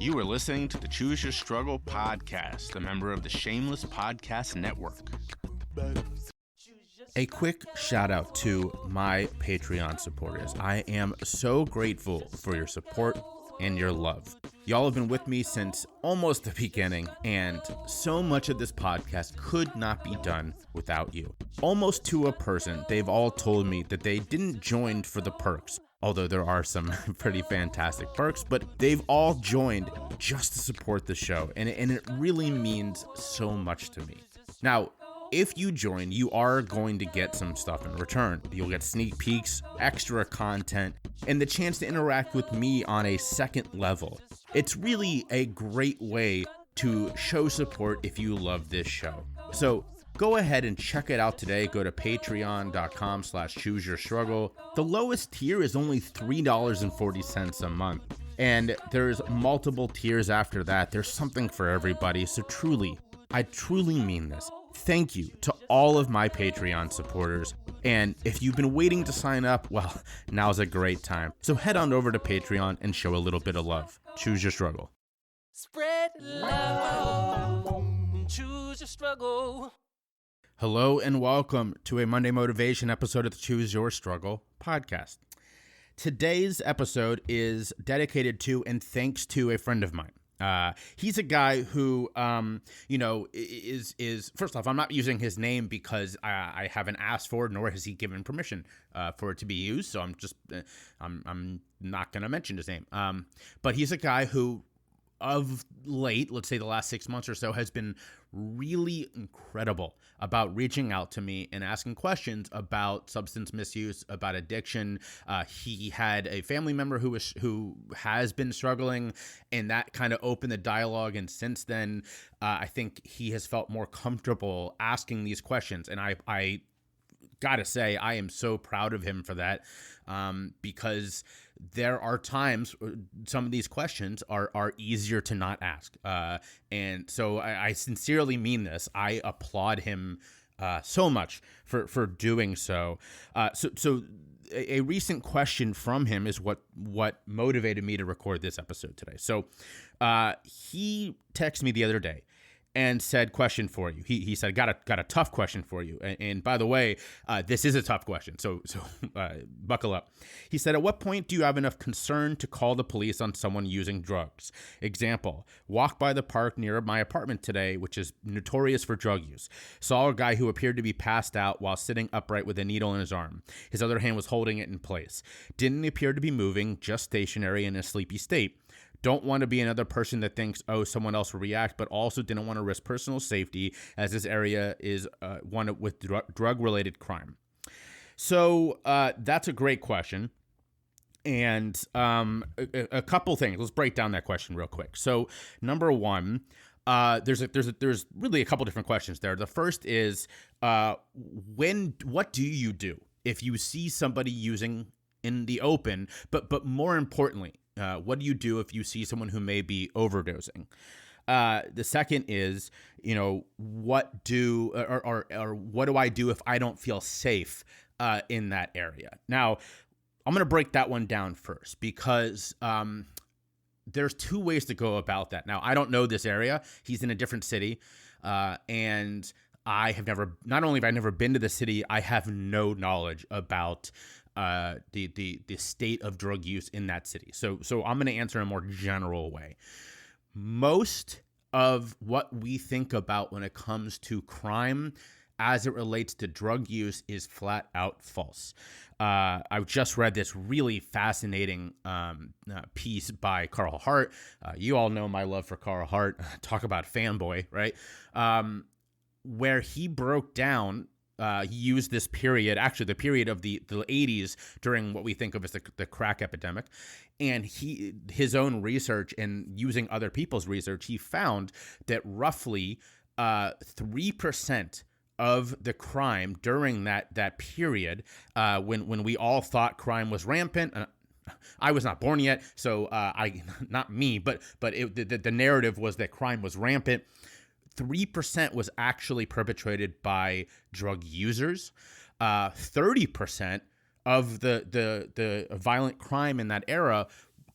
You are listening to the Choose Your Struggle podcast, a member of the Shameless Podcast Network. A quick shout out to my Patreon supporters. I am so grateful for your support and your love. Y'all have been with me since almost the beginning, and so much of this podcast could not be done without you. Almost to a person, they've all told me that they didn't join for the perks, although there are some pretty fantastic perks, but they've all joined just to support the show, and it really means so much to me. Now, if you join, you are going to get some stuff in return. You'll get sneak peeks, extra content, and the chance to interact with me on a second level. It's really a great way to show support if you love this show. So go ahead and check it out today. Go to patreon.com/chooseyourstruggle. The lowest tier is only $3.40 a month. And there's multiple tiers after that. There's something for everybody. So I truly mean this. Thank you to all of my Patreon supporters. And if you've been waiting to sign up, well, now's a great time. So head on over to Patreon and show a little bit of love. Choose your struggle. Spread love. Choose your struggle. Hello and welcome to a Monday Motivation episode of the Choose Your Struggle podcast. Today's episode is dedicated to and thanks to a friend of mine. He's a guy who, is first off, I'm not using his name because I haven't asked for it, nor has he given permission for it to be used. So I'm not going to mention his name. But he's a guy who, of late, let's say the last 6 months or so, has been really incredible about reaching out to me and asking questions about substance misuse, about addiction. He had a family member who has been struggling, and that kind of opened the dialogue. And since then, I think he has felt more comfortable asking these questions. And I gotta say, I am so proud of him for that, because there are times some of these questions are easier to not ask. And so I sincerely mean this. I applaud him so much for doing so. So a recent question from him is what motivated me to record this episode today. So he texted me the other day and said, question for you. He said, got a tough question for you. And by the way, this is a tough question, so buckle up. He said, at what point do you have enough concern to call the police on someone using drugs? Example, walked by the park near my apartment today, which is notorious for drug use. Saw a guy who appeared to be passed out while sitting upright with a needle in his arm. His other hand was holding it in place. Didn't appear to be moving, just stationary in a sleepy state. Don't want to be another person that thinks, oh, someone else will react, but also didn't want to risk personal safety as this area is one with drug-related crime. So that's a great question. And a couple things. Let's break down that question real quick. So number one, there's really a couple different questions there. The first is, what do you do if you see somebody using in the open, but more importantly, what do you do if you see someone who may be overdosing? The second is, what do I do if I don't feel safe in that area? Now, I'm going to break that one down first because there's two ways to go about that. Now, I don't know this area. He's in a different city, and I have not only have I never been to the city, I have no knowledge about the state of drug use in that city. So I'm going to answer in a more general way. Most of what we think about when it comes to crime as it relates to drug use is flat out false. I've just read this really fascinating piece by Carl Hart. You all know my love for Carl Hart. Talk about fanboy, right? Where he broke down, he used this period, actually the period of the 80s during what we think of as the crack epidemic. And his own research and using other people's research, he found that roughly 3% of the crime during that period, when we all thought crime was rampant. I was not born yet, so not me, but the narrative was that crime was rampant. 3% was actually perpetrated by drug users. 30% of the violent crime in that era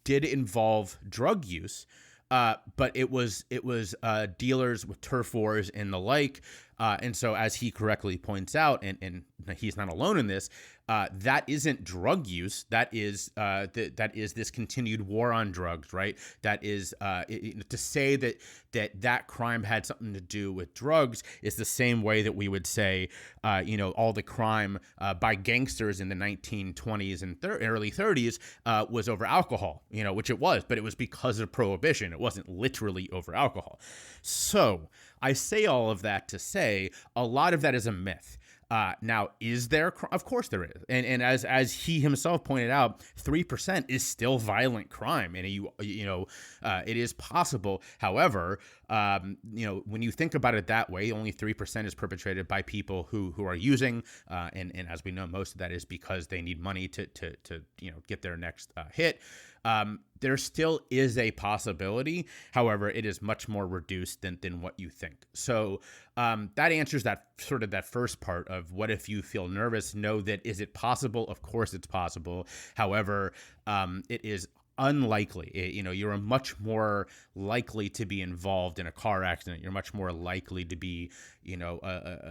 did involve drug use. But it was dealers with turf wars and the like. And so, as he correctly points out, and he's not alone in this, that isn't drug use. That is that is this continued war on drugs, right? That is to say that crime had something to do with drugs is the same way that we would say, all the crime by gangsters in the 1920s and early 30s was over alcohol, which it was, but it was because of prohibition. It wasn't literally over alcohol. So I say all of that to say a lot of that is a myth. Now, is there? Of course there is, and as he himself pointed out, 3% is still violent crime, and it is possible. However, when you think about it that way, only 3% is perpetrated by people who are using, and as we know, most of that is because they need money to get their next hit. There still is a possibility. However, it is much more reduced than what you think. So that answers that first part of what if you feel nervous. Know that is it possible? Of course it's possible. However, it is unlikely. You're much more likely to be involved in a car accident. You're much more likely to be,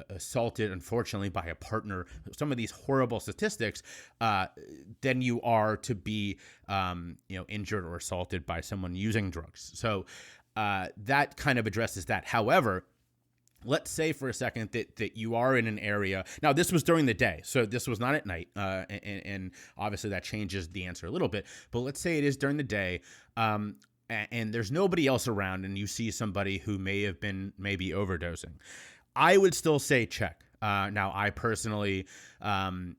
assaulted, unfortunately, by a partner. Some of these horrible statistics, than you are to be, injured or assaulted by someone using drugs. So that kind of addresses that. However, let's say for a second that you are in an area. Now, this was during the day, so this was not at night, and obviously that changes the answer a little bit. But let's say it is during the day, and there's nobody else around, and you see somebody who may have been maybe overdosing. I would still say check. Now, I personally, I'm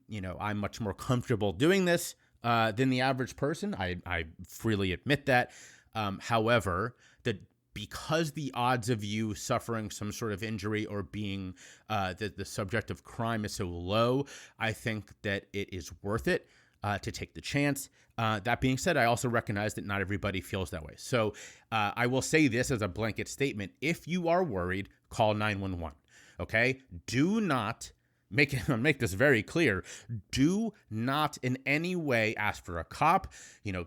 much more comfortable doing this than the average person. I freely admit that. However, because the odds of you suffering some sort of injury or being the subject of crime is so low, I think that it is worth it to take the chance. That being said, I also recognize that not everybody feels that way. So I will say this as a blanket statement. If you are worried, call 911. Okay? Do not make this very clear. Do not in any way ask for a cop.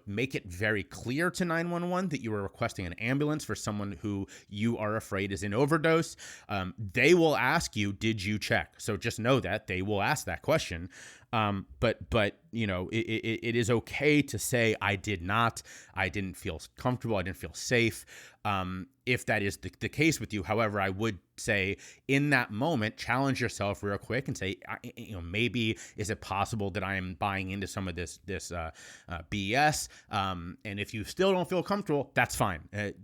Make it very clear to 911 that you are requesting an ambulance for someone who you are afraid is in overdose. They will ask you, did you check? So just know that they will ask that question. But it is okay to say, I did not, I didn't feel comfortable, I didn't feel safe. If that is the case with you. However, I would say in that moment, challenge yourself real quick and say, maybe is it possible that I am buying into some of this BS? And if you still don't feel comfortable, that's fine.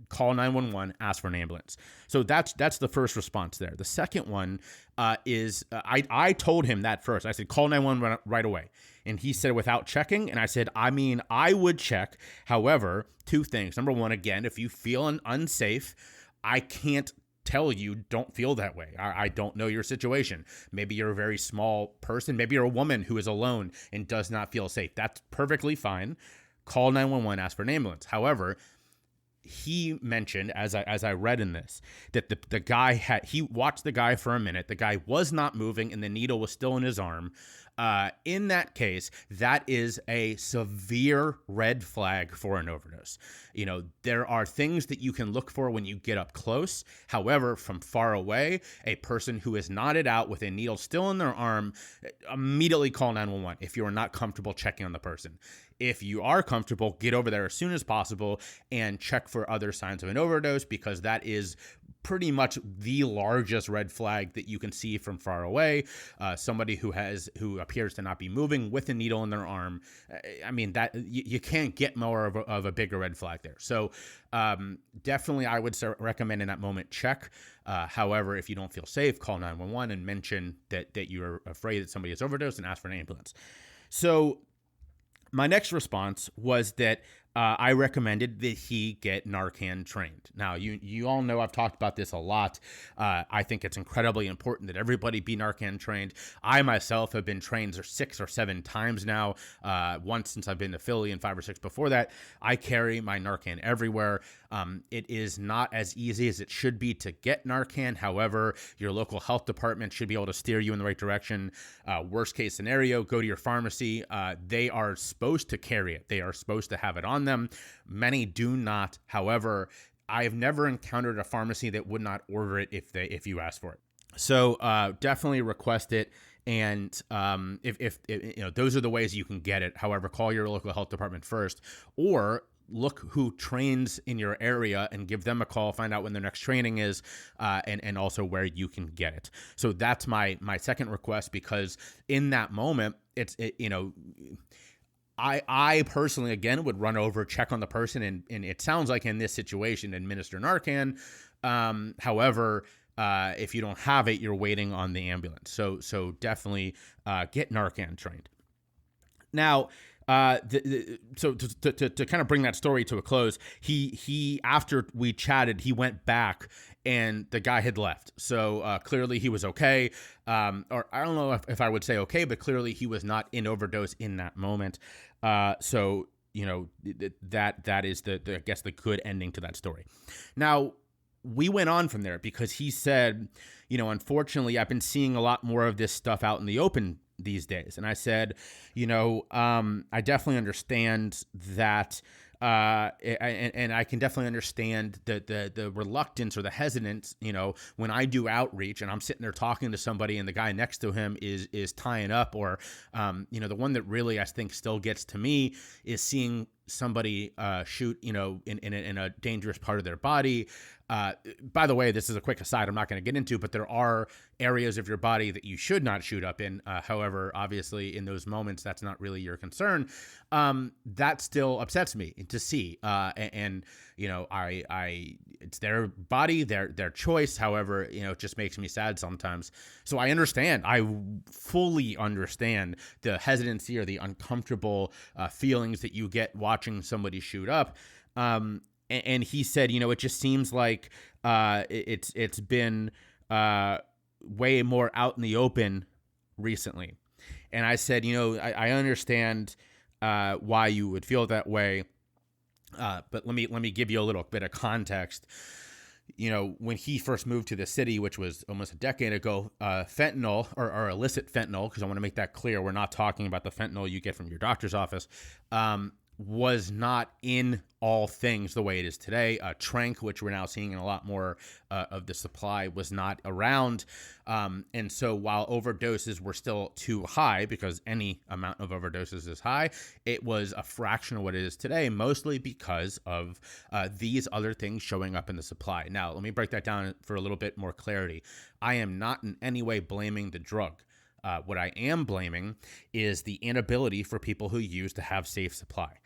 Call 911, ask for an ambulance. So that's the first response there. The second one is I told him that first. I said, call 911 right away. And he said, without checking. And I said, I would check. However, two things. Number one, again, if you feel unsafe, I can't tell you don't feel that way. I don't know your situation. Maybe you're a very small person. Maybe you're a woman who is alone and does not feel safe. That's perfectly fine. Call 911, ask for an ambulance. However, he mentioned, as I read in this, that the guy he watched the guy for a minute. The guy was not moving and the needle was still in his arm. In that case, that is a severe red flag for an overdose. There are things that you can look for when you get up close. However, from far away, a person who is knotted out with a needle still in their arm, immediately call 911 if you are not comfortable checking on the person. If you are comfortable, get over there as soon as possible and check for other signs of an overdose, because that is pretty much the largest red flag that you can see from far away. Somebody who appears to not be moving with a needle in their arm. That you can't get more of a bigger red flag there. So definitely I would recommend in that moment, check. However, if you don't feel safe, call 911 and mention that you're afraid that somebody has overdosed and ask for an ambulance. So my next response was that I recommended that he get Narcan trained. Now, you all know I've talked about this a lot. I think it's incredibly important that everybody be Narcan trained. I myself have been trained 6 or 7 times now, once since I've been to Philly and 5 or 6 before that. I carry my Narcan everywhere. It is not as easy as it should be to get Narcan. However, your local health department should be able to steer you in the right direction. Worst case scenario, go to your pharmacy. They are supposed to carry it. They are supposed to have it on them. Many do not. However, I have never encountered a pharmacy that would not order it if you ask for it. So definitely request it. And if those are the ways you can get it. However, call your local health department first, or look who trains in your area and give them a call, find out when their next training is, and also where you can get it. So that's my second request, because in that moment, I personally, again, would run over, check on the person, and it sounds like in this situation, administer Narcan. However, if you don't have it, you're waiting on the ambulance. So definitely get Narcan trained. Now, so to kind of bring that story to a close, he after we chatted, he went back and the guy had left. So clearly he was okay. Or I don't know if I would say okay, but clearly he was not in overdose in that moment. So that is I guess the good ending to that story. Now, we went on from there because he said, unfortunately, I've been seeing a lot more of this stuff out in the open these days. And I said, I definitely understand that. And I can definitely understand the reluctance or the hesitance, when I do outreach and I'm sitting there talking to somebody and the guy next to him is tying up, or, the one that really I think still gets to me is seeing somebody shoot, in a dangerous part of their body. By the way, this is a quick aside I'm not going to get into, but there are areas of your body that you should not shoot up in. However, obviously in those moments, that's not really your concern. That still upsets me to see. It's their body, their choice. However, it just makes me sad sometimes. So I understand. I fully understand the hesitancy or the uncomfortable feelings that you get watching somebody shoot up. And he said, it just seems like it's been way more out in the open recently. And I said, I understand why you would feel that way, but let me give you a little bit of context. When he first moved to the city, which was almost a decade ago, fentanyl or illicit fentanyl, because I want to make that clear, we're not talking about the fentanyl you get from your doctor's office, was not in all things the way it is today. Trank, which we're now seeing in a lot more of the supply, was not around. And so while overdoses were still too high, because any amount of overdoses is high, it was a fraction of what it is today, mostly because of these other things showing up in the supply. Now, let me break that down for a little bit more clarity. I am not in any way blaming the drug. What I am blaming is the inability for people who use to have safe supply.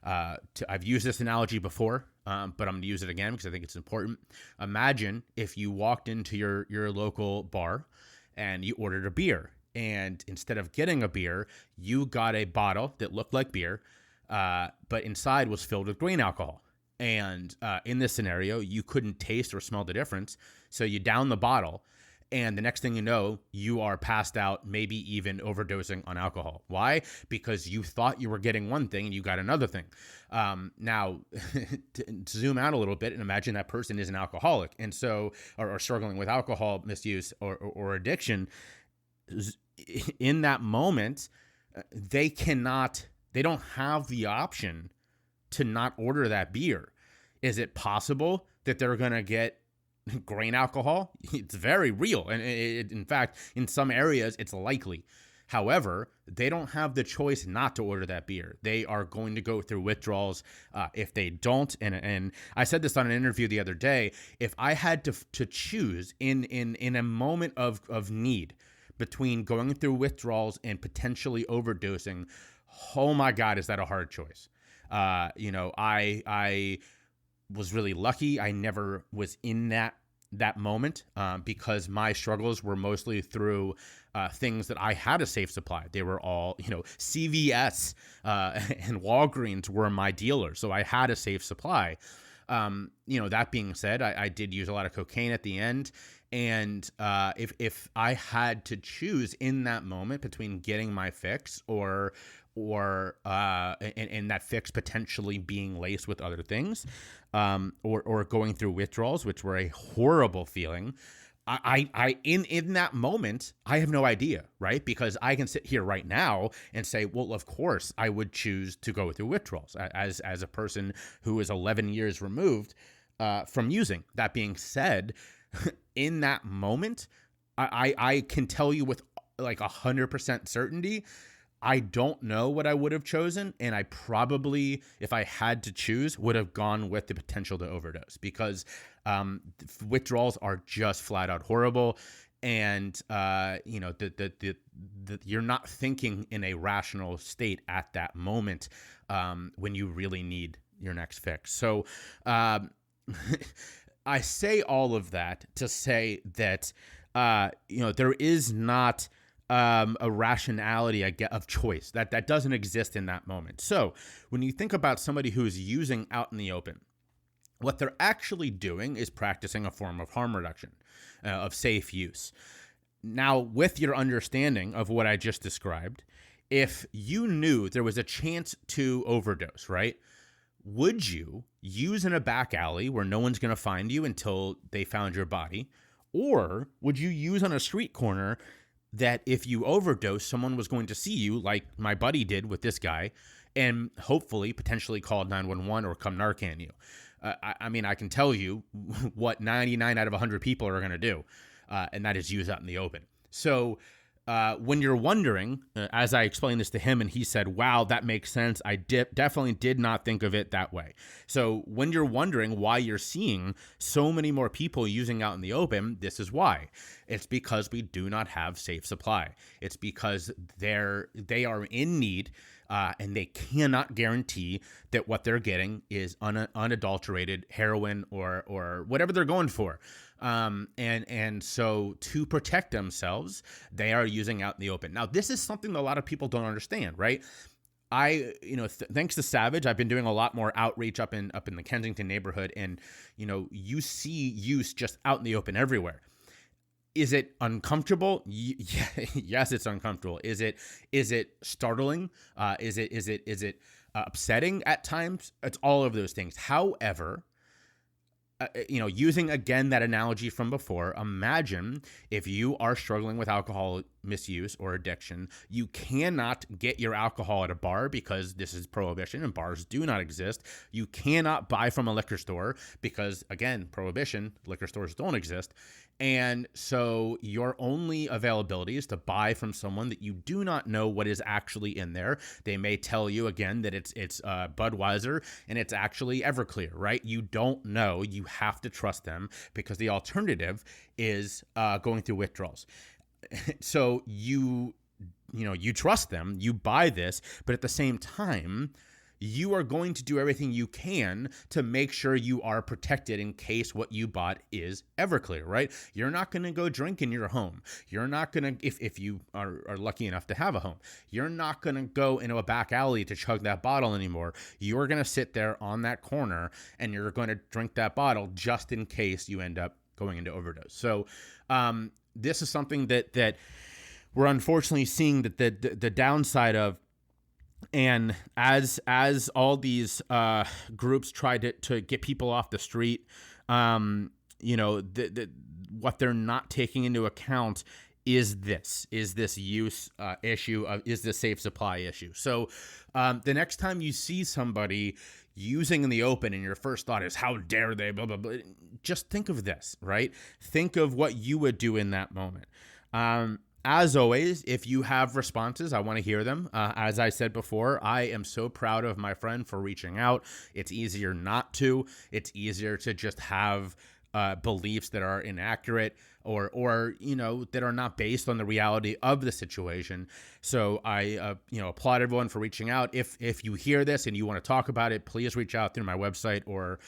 I've used this analogy before, but I'm going to use it again because I think it's important. Imagine if you walked into your local bar and you ordered a beer, and instead of getting a beer, you got a bottle that looked like beer, but inside was filled with grain alcohol. And in this scenario, you couldn't taste or smell the difference, so you down the bottle. And the next thing you know, you are passed out, maybe even overdosing on alcohol. Why? Because you thought you were getting one thing and you got another thing. Now, to zoom out a little bit and imagine that person is an alcoholic, and so or struggling with alcohol misuse or addiction. In that moment, they don't have the option to not order that beer. Is it possible that they're going to get grain alcohol? It's very real. And in fact, in some areas, it's likely. However, they don't have the choice not to order that beer. They are going to go through withdrawals if they don't. And I said this on an interview the other day. If I had to choose in a moment of need between going through withdrawals and potentially overdosing, oh my God, is that a hard choice? I was really lucky. I never was in that moment because my struggles were mostly through things that I had a safe supply. They were all, CVS and Walgreens were my dealers, so I had a safe supply. That being said, I did use a lot of cocaine at the end. And if I had to choose in that moment between getting my fix or that fix potentially being laced with other things, or going through withdrawals, which were a horrible feeling, I in that moment, I have no idea, right? Because I can sit here right now and say, well, of course I would choose to go through withdrawals as a person who is 11 years removed. from using. That being said, in that moment, I can tell you with like 100% certainty, I don't know what I would have chosen, and I probably, if I had to choose, would have gone with the potential to overdose, because withdrawals are just flat out horrible, and you're not thinking in a rational state at that moment when you really need your next fix. So I say all of that to say that there is not a rationality of choice that doesn't exist in that moment. So when you think about somebody who's using out in the open, what they're actually doing is practicing a form of harm reduction, of safe use. Now, with your understanding of what I just described, if you knew there was a chance to overdose, right? Would you use in a back alley where no one's going to find you until they found your body? Or would you use on a street corner that if you overdose, someone was going to see you, like my buddy did with this guy, and hopefully potentially call 911 or come Narcan you? I mean, I can tell you what 99 out of 100 people are going to do, and that is use out in the open. So when you're wondering, as I explained this to him and he said, wow, that makes sense, I definitely did not think of it that way. So when you're wondering why you're seeing so many more people using out in the open, this is why. It's because we do not have safe supply. It's because they are in need, and they cannot guarantee that what they're getting is unadulterated heroin or whatever they're going for. And so to protect themselves, they are using out in the open. Now, this is something that a lot of people don't understand, right? Thanks to Savage, I've been doing a lot more outreach up in the Kensington neighborhood, and you see use just out in the open everywhere. Is it uncomfortable? Yes, it's uncomfortable. Is it startling? Is it upsetting at times? It's all of those things. However, using again that analogy from before, imagine if you are struggling with alcohol misuse or addiction, you cannot get your alcohol at a bar because this is prohibition and bars do not exist. You cannot buy from a liquor store because, again, prohibition, liquor stores don't exist. And so your only availability is to buy from someone that you do not know what is actually in there. They may tell you again that it's Budweiser and it's actually Everclear, right? You don't know. You have to trust them because the alternative is going through withdrawals. So you trust them, you buy this, but at the same time, you are going to do everything you can to make sure you are protected in case what you bought is Everclear, right? You're not going to go drink in your home. You're not going to, if you are lucky enough to have a home, you're not going to go into a back alley to chug that bottle anymore. You're going to sit there on that corner and you're going to drink that bottle just in case you end up going into overdose. So this is something that we're unfortunately seeing that the downside of. And as all these groups try to get people off the street, what they're not taking into account is this use issue, is this safe supply issue. So the next time you see somebody using in the open and your first thought is, how dare they, blah, blah, blah, just think of this, right? Think of what you would do in that moment. As always, if you have responses, I want to hear them. As I said before, I am so proud of my friend for reaching out. It's easier not to. It's easier to just have beliefs that are inaccurate or that are not based on the reality of the situation. So I applaud everyone for reaching out. If you hear this and you want to talk about it, please reach out through my website or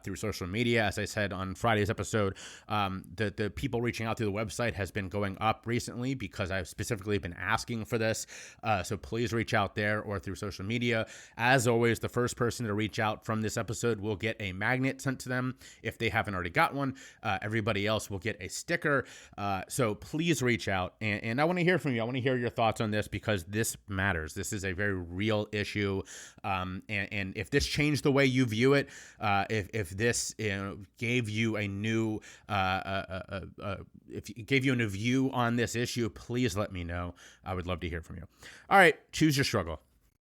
through social media. As I said on Friday's episode, the people reaching out through the website has been going up recently because I've specifically been asking for this. So please reach out there or through social media. As always, the first person to reach out from this episode will get a magnet sent to them if they haven't already got one. Everybody else will get a sticker. So please reach out, and I want to hear from you. I want to hear your thoughts on this because this matters. This is a very real issue, and if this changed the way you view it, if this gave you a new if it gave you a new view on this issue, please let me know. I would love to hear from you. All right, choose your struggle.